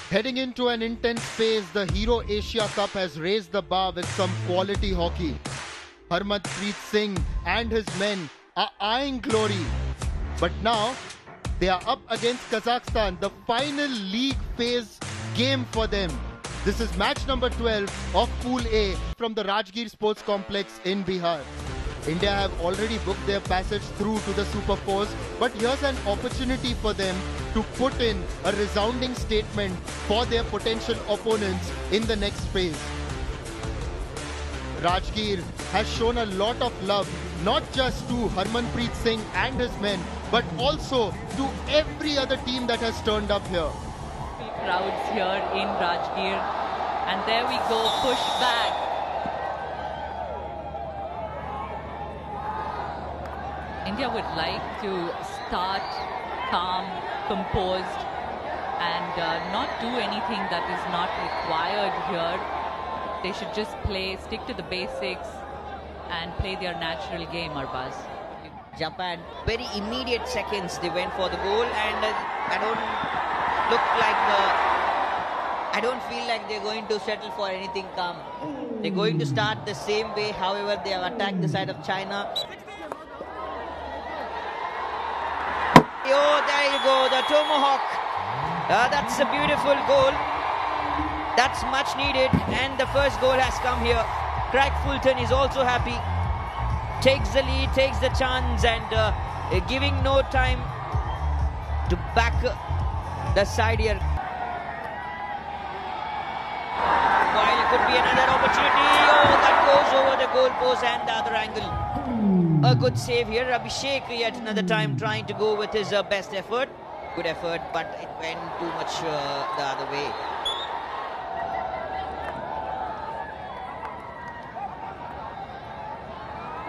Heading into an intense phase, the Hero Asia Cup has raised the bar with some quality hockey. Harmanpreet Singh and his men are eyeing glory. But now, they are up against Kazakhstan, the final league phase game for them. This is match number 12 of Pool A from the Rajgir Sports Complex in Bihar. India have already booked their passage through to the Super Fours, but here's an opportunity for them to put in a resounding statement for their potential opponents in the next phase. Rajgir has shown a lot of love, not just to Harmanpreet Singh and his men, but also to every other team that has turned up here. Crowds here in Rajgir, and there we go, push back. India would like to start calm, composed, and not do anything that is not required here. They should just play, stick to the basics, and play their natural game, Arbaz. Japan, very immediate seconds they went for the goal, and I don't feel like they're going to settle for anything calm. They're going to start the same way, however they have attacked the side of China. Oh, there you go, the tomahawk. That's a beautiful goal. That's much needed, and the first goal has come here. Craig Fulton is also happy. Takes the lead, takes the chance, and giving no time to back the side here. While it could be another opportunity. Oh, that goes over the goal post and the other angle. A good save here. Abhishek yet another time trying to go with his best effort. Good effort, but it went too much the other way.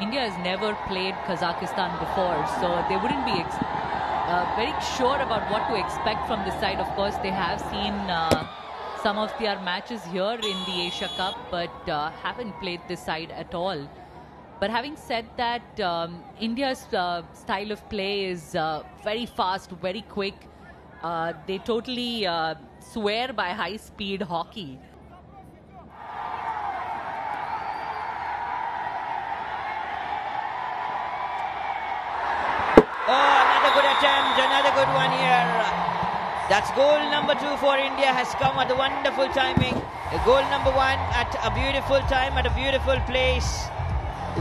India has never played Kazakhstan before, so they wouldn't be very sure about what to expect from this side. Of course, they have seen some of their matches here in the Asia Cup, but haven't played this side at all. But having said that, India's style of play is very fast, very quick. They totally swear by high-speed hockey. Oh, another good attempt, another good one here. That's goal number 2 for India, has come at a wonderful timing. Goal number 1 at a beautiful time, at a beautiful place.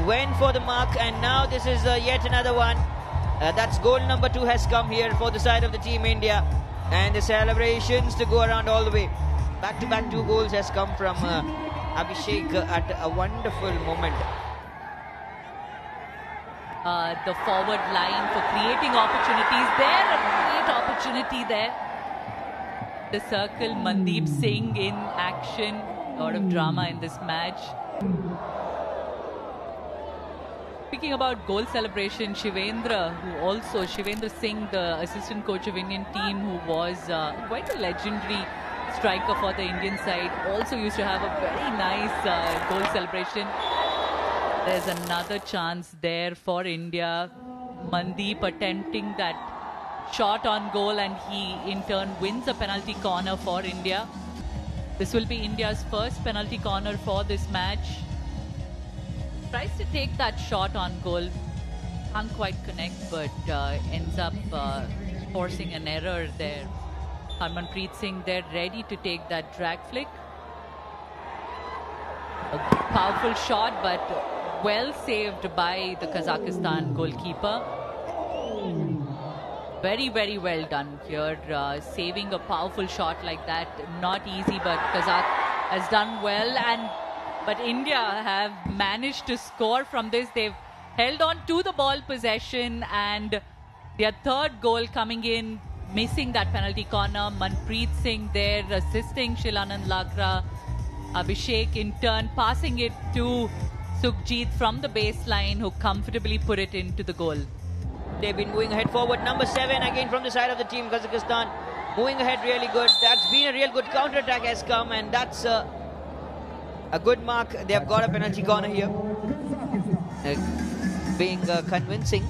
Went for the mark, and now this is yet another one. That's goal number 2 has come here for the side of the team India, and the celebrations to go around all the way. Back-to-back 2 goals has come from Abhishek at a wonderful moment. The forward line for creating opportunities there, a great opportunity there. The circle, Mandeep Singh in action. A lot of drama in this match. Speaking about goal celebration, Shivendra Singh, the assistant coach of Indian team, who was quite a legendary striker for the Indian side, also used to have a very nice goal celebration. There's another chance there for India. Mandeep attempting that shot on goal, and he in turn wins a penalty corner for India. This will be India's first penalty corner for this match. Tries to take that shot on goal, can't quite connect, but ends up forcing an error there. Harmanpreet Singh there, ready to take that drag flick. A powerful shot, but well saved by the Kazakhstan goalkeeper. Very, very well done here. Saving a powerful shot like that, not easy, but Kazakh has done well. But India have managed to score from this. They've held on to the ball possession, and their third goal coming in, missing that penalty corner. Manpreet Singh there assisting Shilanand Lakra. Abhishek in turn passing it to Sukhjit from the baseline, who comfortably put it into the goal. They've been moving ahead forward. Number 7 again from the side of the team Kazakhstan. Moving ahead really good. That's been a real good counter-attack has come, and that's a good mark. They have got a penalty corner here. Being convincing.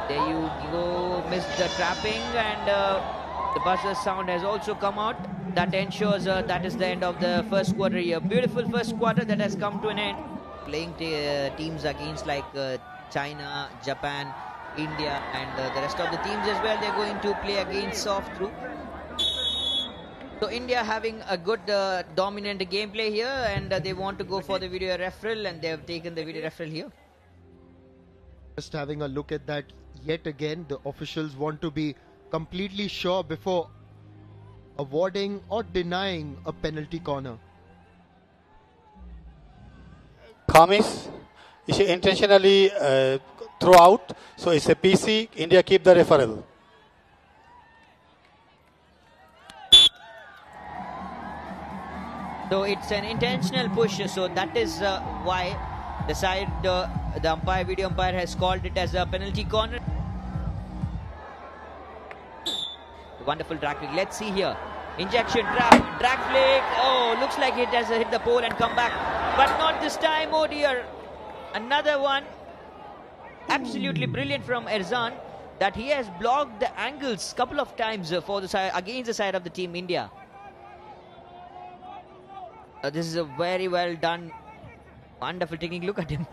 There you go, missed the trapping, and The buzzer sound has also come out. That ensures that is the end of the first quarter here. Beautiful first quarter that has come to an end. Playing teams against like China, Japan, India and the rest of the teams as well. They're going to play against soft through. So India having a good dominant gameplay here, and they want to go for the video referral, and they have taken the video referral here. Just having a look at that yet again, the officials want to be completely sure before awarding or denying a penalty corner. Khamis is intentionally throw out, so it's a PC. India keep the referral. So it's an intentional push, so that is why the side, the video umpire has called it as a penalty corner. Wonderful drag flick. Let's see here. Injection, drag flick. Oh, looks like it has hit the pole and come back. But not this time, oh dear. Another one. Absolutely brilliant from Erzan, that he has blocked the angles couple of times for the side, against the side of the team India. This is a very well done, wonderful technique. Look at him.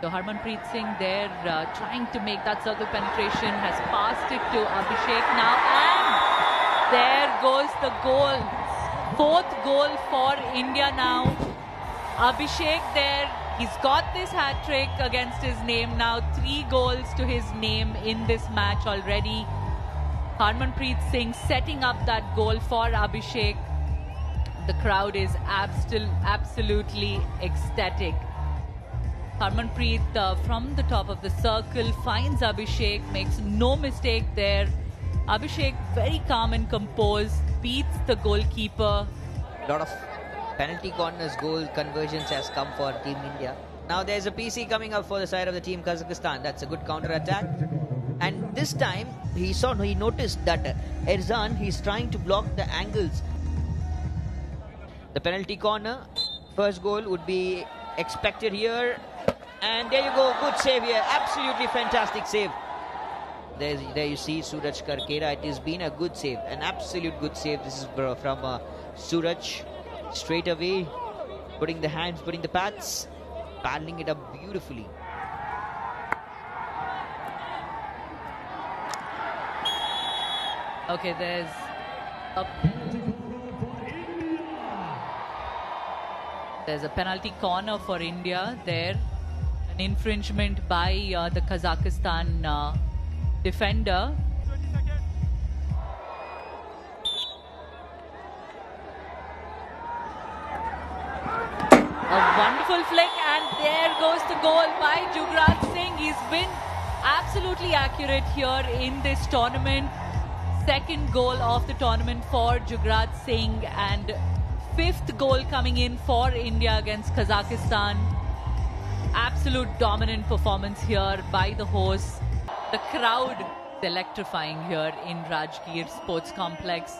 So Harmanpreet Singh there trying to make that circle penetration, has passed it to Abhishek now, and there goes the goal. Fourth goal for India now. Abhishek there, he's got this hat-trick against his name now. 3 goals to his name in this match already. Harmanpreet Singh setting up that goal for Abhishek. The crowd is absolutely ecstatic. Harmanpreet from the top of the circle finds Abhishek, makes no mistake there. Abhishek very calm and composed, beats the goalkeeper. A lot of penalty corners, goal conversions has come for Team India. Now there's a PC coming up for the side of the team Kazakhstan. That's a good counter attack. And this time he noticed that Erzan, he's trying to block the angles. The penalty corner, first goal would be expected here. And there you go, good save here, absolutely fantastic save. There you see Suraj Karkera. It has been a good save, an absolute good save. This is from Suraj, straight away, putting the hands, putting the pads, paddling it up beautifully. Okay, there's a penalty corner for India there. An infringement by the Kazakhstan defender. A wonderful flick, and there goes the goal by Jugraj Singh. He's been absolutely accurate here in this tournament. Second goal of the tournament for Jugraj Singh, and 5th goal coming in for India against Kazakhstan. Absolute dominant performance here by the hosts. The crowd is electrifying here in Rajgir Sports Complex.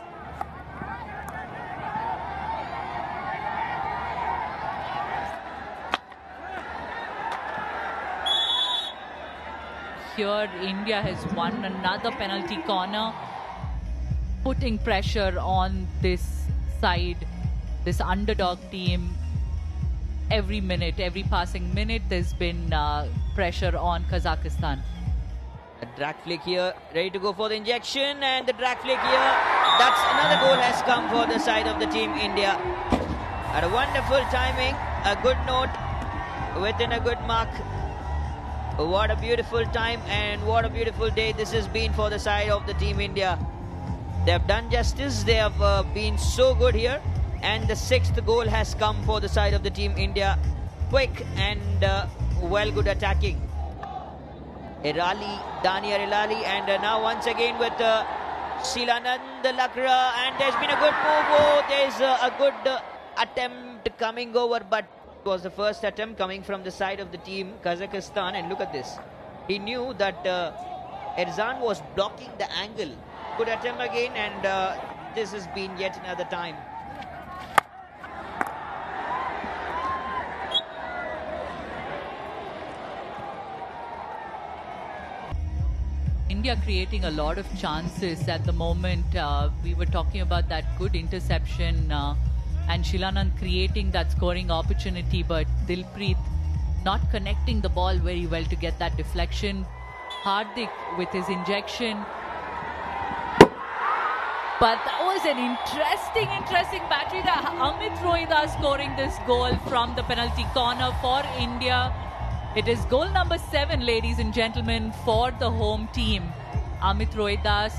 Here India has won another penalty corner, putting pressure on this side, this underdog team. Every minute, every passing minute, there's been pressure on Kazakhstan. A drag flick here, ready to go for the injection, and the drag flick here. That's another goal has come for the side of the team India. At a wonderful timing, a good note, within a good mark. What a beautiful time and what a beautiful day this has been for the side of the team India. They have done justice, they have been so good here. And the 6th goal has come for the side of the team India. Quick and well good attacking. Daniel Irali, and now once again with Shilanand Lakra, and there's been a good move. Oh, there's a good attempt coming over, but it was the first attempt coming from the side of the team Kazakhstan. And look at this. He knew that Erzan was blocking the angle. Good attempt again, and this has been yet another time. India creating a lot of chances at the moment. We were talking about that good interception and Shilanand creating that scoring opportunity, but Dilpreet not connecting the ball very well to get that deflection. Hardik with his injection. But that was an interesting battery. Amit Rohida scoring this goal from the penalty corner for India. It is goal number 7, ladies and gentlemen, for the home team. Amit Rohidas,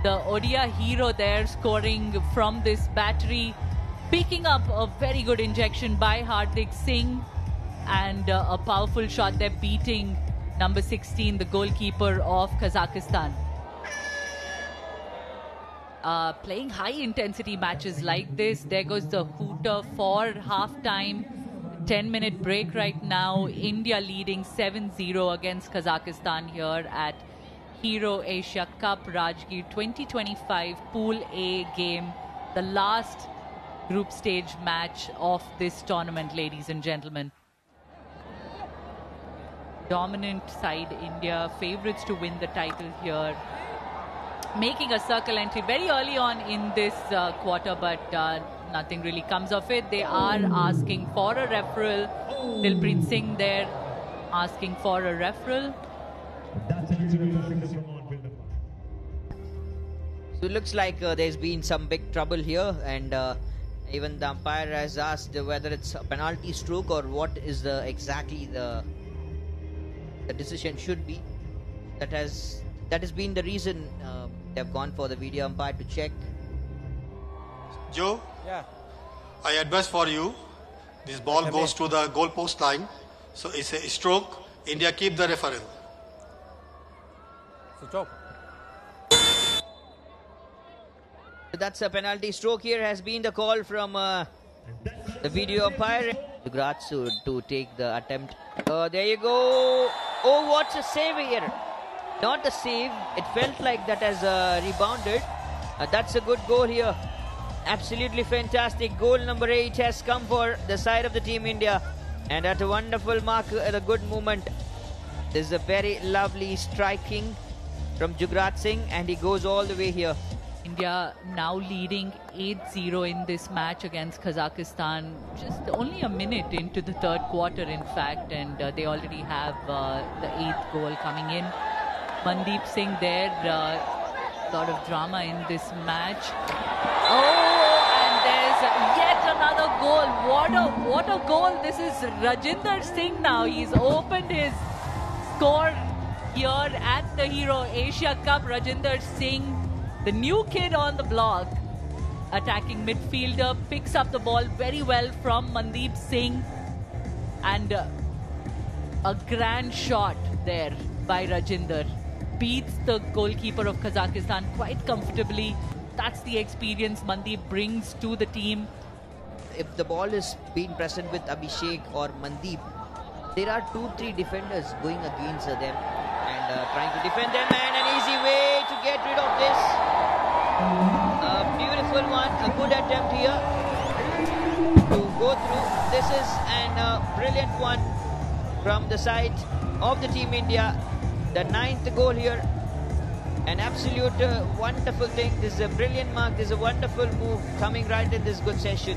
the ODI hero there, scoring from this battery, picking up a very good injection by Hardik Singh, and a powerful shot there, beating number 16, the goalkeeper of Kazakhstan. Playing high-intensity matches like this, there goes the hooter for half-time. 10-minute break right now. India leading 7-0 against Kazakhstan here at Hero Asia Cup Rajgir 2025 Pool A game. The last group stage match of this tournament, ladies and gentlemen. Dominant side India, favourites to win the title here. Making a circle entry very early on in this quarter, but nothing really comes of it. They are asking for a referral. Dilpreet Singh there asking for a referral. So it looks like there's been some big trouble here, and even the umpire has asked whether it's a penalty stroke or what is exactly the decision should be. That has been the reason they've gone for the video umpire to check. Joe? Yeah. I advise for you, this ball goes to the goal post line, so it's a stroke. India keep the referral. So job. That's a penalty stroke here, has been the call from the video umpire. Gratsu to take the attempt. There you go. Oh, what's a save here? Not a save. It felt like that has rebounded. That's a good goal here. Absolutely fantastic. Goal number 8 has come for the side of the team India. And at a wonderful mark, at a good movement. This is a very lovely striking from Jugrat Singh, and he goes all the way here. India now leading 8-0 in this match against Kazakhstan. Just only a minute into the third quarter, in fact, and they already have the 8th goal coming in. Mandeep Singh there, lot of drama in this match. Oh, and there's yet another goal. What a goal. This is Rajinder Singh now. He's opened his score here at the Hero Asia Cup. Rajinder Singh, the new kid on the block, attacking midfielder, picks up the ball very well from Mandeep Singh, and a grand shot there by Rajinder. Beats the goalkeeper of Kazakhstan quite comfortably. That's the experience Mandeep brings to the team. If the ball is being present with Abhishek or Mandeep, there are 2-3 defenders going against them and trying to defend them, and an easy way to get rid of this. A beautiful one, a good attempt here to go through. This is a brilliant one from the side of the team India. The 9th goal here. An absolute wonderful thing. This is a brilliant mark. This is a wonderful move coming right in this good session.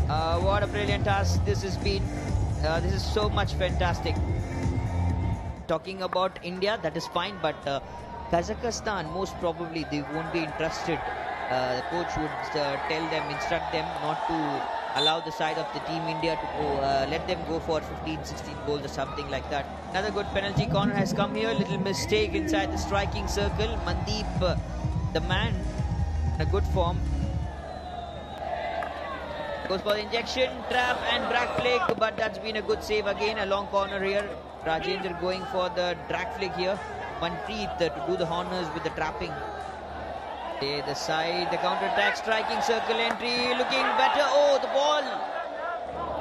What a brilliant task this has been. This is so much fantastic. Talking about India, that is fine, but Kazakhstan, most probably they won't be interested. The coach would tell them, instruct them not to allow the side of the team India to go, let them go for 15-16 goals or something like that. Another good penalty corner has come here. Little mistake inside the striking circle. Mandeep, the man, in a good form. Goes for the injection, trap and drag flick, but that's been a good save again. A long corner here. Rajendra going for the drag flick here. Manpreet to do the honors with the trapping. The side, the counter-attack, striking circle entry, looking better. Oh, the ball!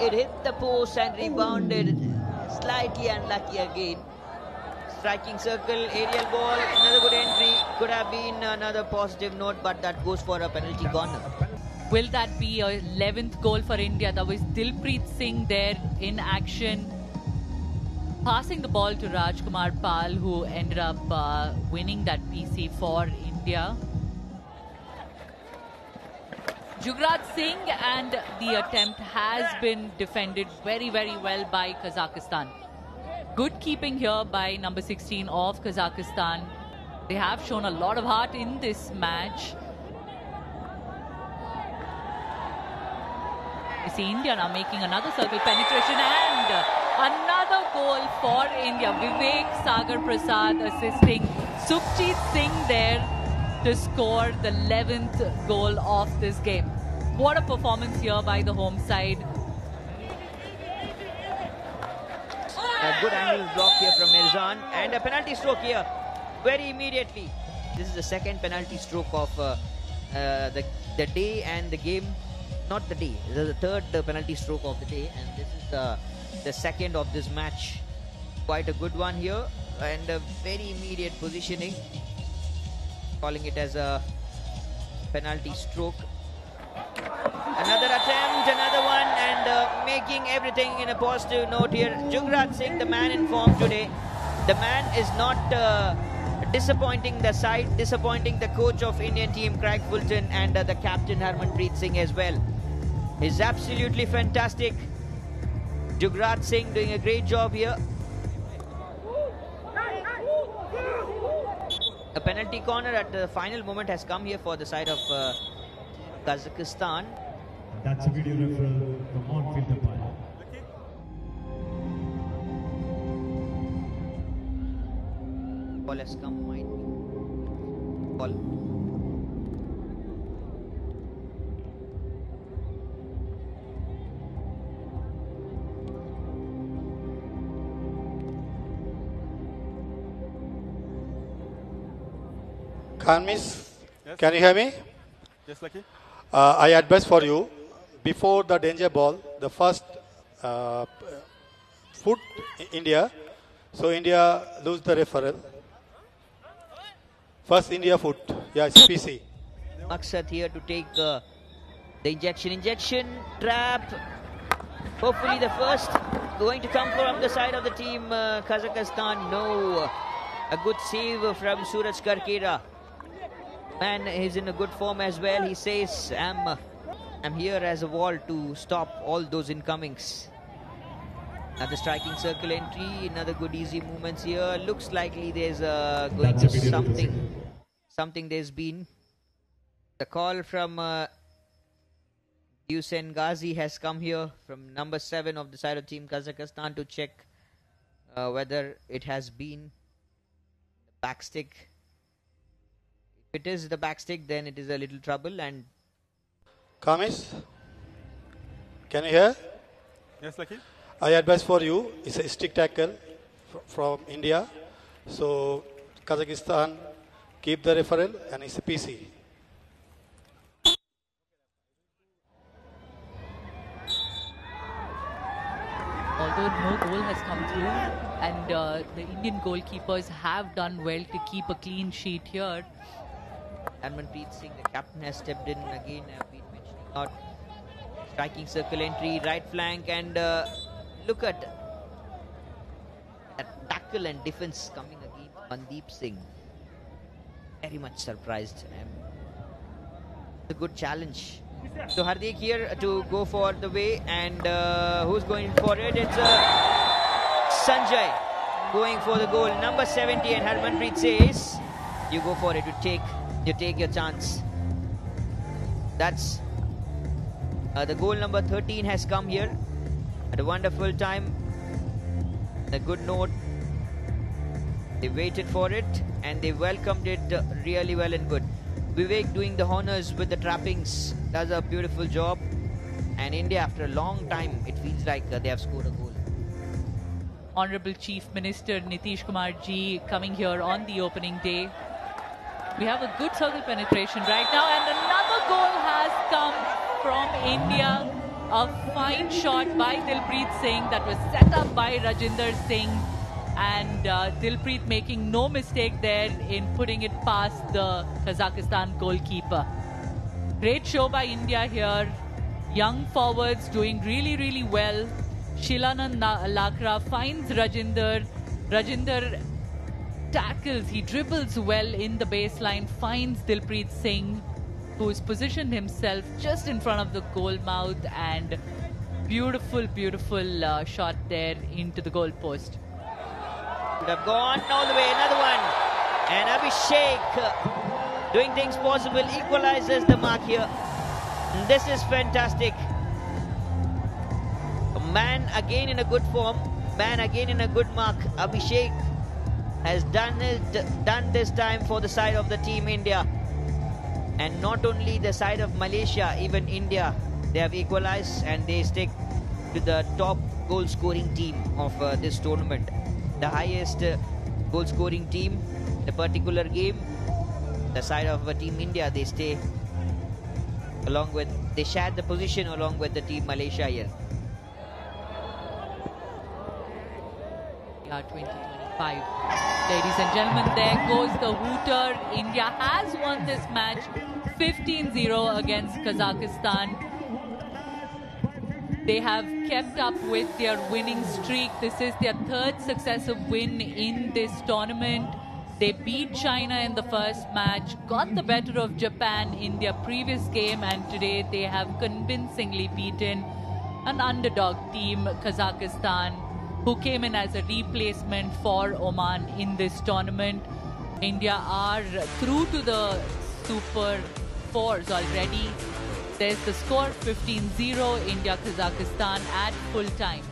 It hit the post and rebounded. Slightly unlucky again. Striking circle, aerial ball, another good entry. Could have been another positive note, but that goes for a penalty corner. Will that be a 11th goal for India? That was Dilpreet Singh there in action. passing the ball to Rajkumar Pal, who ended up winning that PC for India. Jugraj Singh, and the attempt has been defended very, very well by Kazakhstan. Good keeping here by number 16 of Kazakhstan. They have shown a lot of heart in this match. You see India now making another circle penetration and another goal for India. Vivek Sagar Prasad assisting Sukhjit Singh there to score the 11th goal of this game. What a performance here by the home side. A good angle block here from Mirzan, and a penalty stroke here very immediately. This is the second penalty stroke of the day and the game. Not the day, this is the third penalty stroke of the day, and this is the second of this match. Quite a good one here, and a very immediate positioning. Calling it as a penalty stroke. Another attempt, another one, and making everything in a positive note here. Jugraj Singh, the man in form today. The man is not disappointing the side, disappointing the coach of Indian team, Craig Fulton, and the captain, Harmanpreet Singh, as well. He's absolutely fantastic. Jugraj Singh doing a great job here. A penalty corner at the final moment has come here for the side of Kazakhstan. That's a video referral from on-field umpire. Ball has come, might be. Ball. Khamis, can you hear me? Yes, Lucky. I advise for you, before the danger ball, the first foot India, so India lose the referral. First India foot, yeah, it's PC. Maqsad here to take the injection trap. Hopefully the first going to come from the side of the team Kazakhstan. No, a good save from Suraj Karkera. Man is in a good form as well. He says, I'm here as a wall to stop all those incomings. Another striking circle entry, another good easy movements here. Looks likely there's going to something there's been. The call from Hussein Ghazi has come here from number 7 of the side of team Kazakhstan to check whether it has been the backstick. If it is the backstick, then it is a little trouble. And Khamis, can you hear? Yes, Lucky. I advise for you, it's a stick tackle from India. So Kazakhstan keep the referral and it's a PC. Although no goal has come through, and the Indian goalkeepers have done well to keep a clean sheet here. Harmanpreet Singh, the captain, has stepped in again. I've been mentioning about striking circle entry, right flank, and look at that tackle and defense coming again. Mandeep Singh, very much surprised. It's a good challenge. So Hardik here to go for the way, and who's going for it? It's Sanjay going for the goal. Number 70, and Harmanpreet says, "You go for it. You take your chance." That's the goal number 13 has come here at a wonderful time. A good note. They waited for it and they welcomed it really well and good. Vivek doing the honors with the trappings, does a beautiful job. And India, after a long time, it feels like they have scored a goal. Honorable Chief Minister Nitish Kumar ji coming here on the opening day. We have a good circle penetration right now, and another goal has come from India. A fine shot by Dilpreet Singh that was set up by Rajinder Singh, and Dilpreet making no mistake there in putting it past the Kazakhstan goalkeeper. Great show by India here. Young forwards doing really, really well, Shilanand Lakra finds Rajinder. Rajinder tackles, he dribbles well in the baseline, finds Dilpreet Singh, who's positioned himself just in front of the goal mouth, and beautiful shot there into the goal post. Would have gone all the way, another one. And Abhishek doing things possible, equalizes the mark here. This is fantastic. A man again in a good form, man again in a good mark. Abhishek has done this time for the side of the team India. And not only the side of Malaysia, even India, they have equalized and they stick to the top goal scoring team of this tournament. The highest goal scoring team in a particular game, the side of Team India, they stay along with, they share the position along with the Team Malaysia here. 2025. Ladies and gentlemen, there goes the hooter. India has won this match 15-0 against Kazakhstan. They have kept up with their winning streak. This is their third successive win in this tournament. They beat China in the first match, got the better of Japan in their previous game, and today they have convincingly beaten an underdog team, Kazakhstan, who came in as a replacement for Oman in this tournament. India are through to the Super Fours already. There's the score 15-0, India-Kazakhstan at full time.